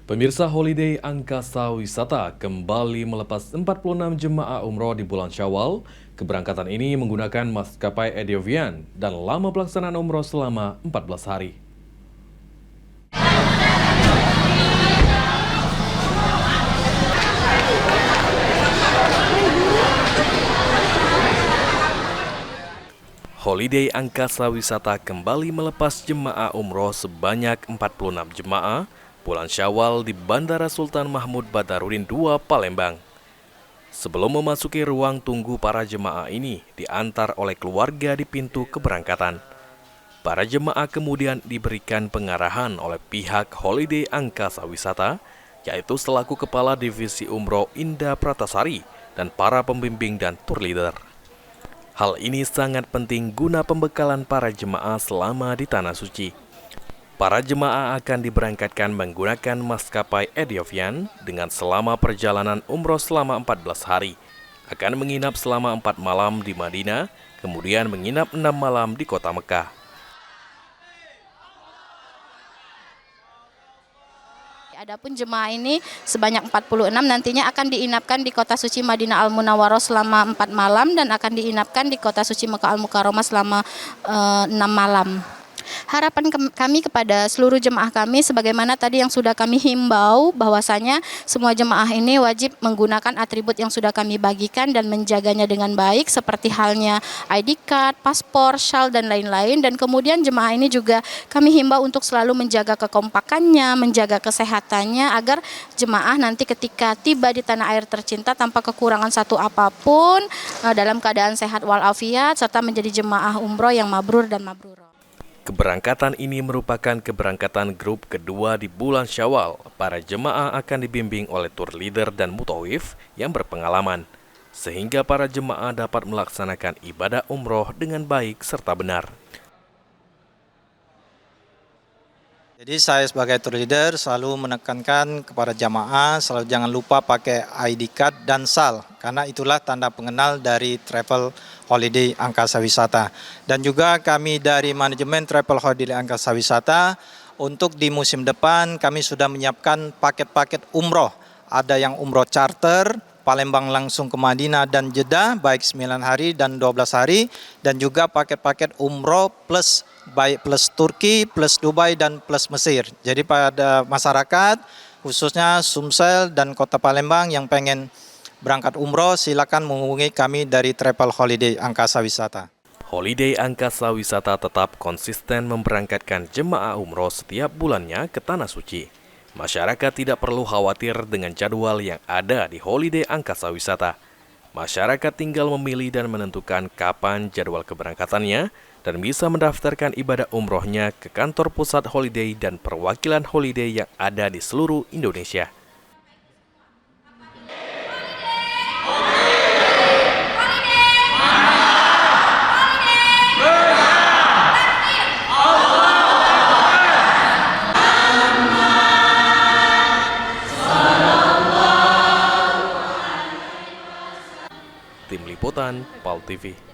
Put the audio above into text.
Pemirsa, Holiday Angkasa Wisata kembali melepas 46 jemaah umroh di bulan Syawal. Keberangkatan ini menggunakan maskapai Ediovian dan lama pelaksanaan umroh selama 14 hari. Holiday Angkasa Wisata kembali melepas jemaah umroh sebanyak 46 jemaah bulan Syawal di Bandara Sultan Mahmud Badarudin II, Palembang. Sebelum memasuki ruang tunggu, para jemaah ini diantar oleh keluarga di pintu keberangkatan. Para jemaah kemudian diberikan pengarahan oleh pihak Holiday Angkasa Wisata, yaitu selaku Kepala Divisi Umroh Indah Pratasari dan para pembimbing dan tour leader. Hal ini sangat penting guna pembekalan para jemaah selama di Tanah Suci. Para jemaah akan diberangkatkan menggunakan maskapai Ediovian dengan selama perjalanan umroh selama 14 hari. Akan menginap selama 4 malam di Madinah, kemudian menginap 6 malam di kota Mekah. Adapun jemaah ini sebanyak 46 nantinya akan diinapkan di kota suci Madinah Al-Munawwaroh selama 4 malam dan akan diinapkan di kota suci Mekah Al-Mukarramah selama 6 malam. Harapan kami kepada seluruh jemaah kami sebagaimana tadi yang sudah kami himbau bahwasanya semua jemaah ini wajib menggunakan atribut yang sudah kami bagikan dan menjaganya dengan baik seperti halnya ID card, paspor, syal dan lain-lain, dan kemudian jemaah ini juga kami himbau untuk selalu menjaga kekompakannya, menjaga kesehatannya agar jemaah nanti ketika tiba di tanah air tercinta tanpa kekurangan satu apapun dalam keadaan sehat walafiat serta menjadi jemaah umroh yang mabrur dan mabrurah. Keberangkatan ini merupakan keberangkatan grup kedua di bulan Syawal. Para jemaah akan dibimbing oleh tour leader dan mutawif yang berpengalaman, sehingga para jemaah dapat melaksanakan ibadah umroh dengan baik serta benar. Jadi saya sebagai tour leader selalu menekankan kepada jamaah selalu jangan lupa pakai ID card dan SAL, karena itulah tanda pengenal dari travel holiday Angkasa Wisata. Dan juga kami dari manajemen travel holiday Angkasa Wisata untuk di musim depan kami sudah menyiapkan paket-paket umroh. Ada yang umroh charter, Palembang langsung ke Madinah dan Jeddah, baik 9 hari dan 12 hari, dan juga paket-paket umroh plus baik plus Turki, plus Dubai, dan plus Mesir. Jadi pada masyarakat, khususnya Sumsel dan Kota Palembang yang pengen berangkat umroh, silakan menghubungi kami dari Travel Holiday Angkasa Wisata. Holiday Angkasa Wisata tetap konsisten memberangkatkan jemaah umroh setiap bulannya ke Tanah Suci. Masyarakat tidak perlu khawatir dengan jadwal yang ada di Holiday Angkasa Wisata. Masyarakat tinggal memilih dan menentukan kapan jadwal keberangkatannya dan bisa mendaftarkan ibadah umrohnya ke kantor pusat Holiday dan perwakilan Holiday yang ada di seluruh Indonesia. Tim Liputan, PAL TV.